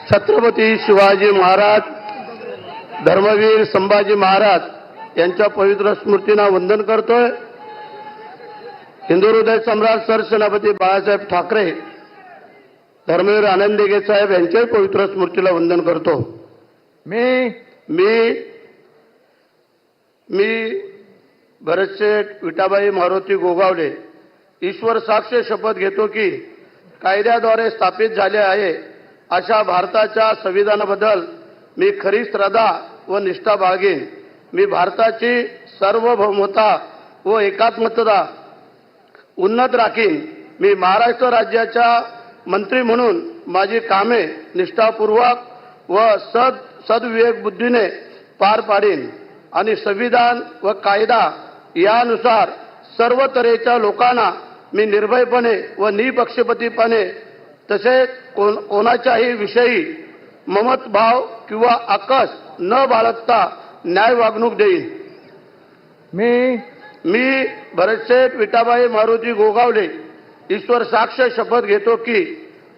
छत्रपती शिवाजी महाराज, धर्मवीर संभाजी महाराज यांच्या पवित्र स्मृतींना वंदन करतोय। हिंदू हृदय सम्राट सरसेनापती बाळासाहेब ठाकरे, धर्मवीर आनंद दिघे साहेब यांच्याही पवित्र स्मृतीला वंदन करतो। मी भरतशेठ विठाबाई मारुती गोगावले ईश्वर साक्ष शपथ घेतो की कायद्याद्वारे स्थापित झाले आहे अशा भारताच्या संविधानाबद्दल मी खरी श्रद्धा व निष्ठा बाळगेन। मी भारताची सार्वभौमता व एकात्मता उन्नत राखीन। मी महाराष्ट्र राज्याच्या मंत्री म्हणून माझी कामे निष्ठापूर्वक व सद्विवेक बुद्धीने पार पाडीन आणि संविधान व कायदा यानुसार सर्व तऱ्हेच्या लोकांना मी निर्भयपणे व निपक्षपातीपणे तसेच कोणाच्याही विषयी ममतभाव किंवा आकस न बाळगता न्याय वागणूक देईन। मी भरतशेठ विठाबाई मारुती गोगावले ईश्वर साक्ष शपथ घेतो की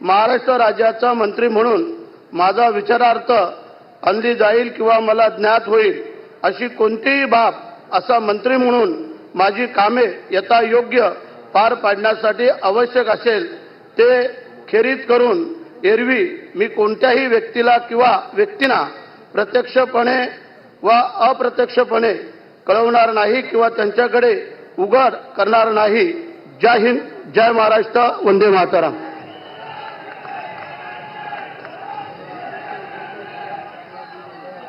महाराष्ट्र राज्याचा मंत्री म्हणून माझा विचारार्थ अंमली जाईल किंवा मला ज्ञात होईल अशी कोणतीही बाब असा मंत्री म्हणून माझी कामे यथायोग्य पार पाडण्यासाठी आवश्यक असेल ते खेरीज करून एरवी मी कोणत्याही व्यक्तीला किंवा व्यक्तींना प्रत्यक्षपणे व अप्रत्यक्षपणे कळवणार नाही किंवा त्यांच्याकडे उघड करणार नाही। जय हिंद, जय महाराष्ट्र, वंदे मातरम।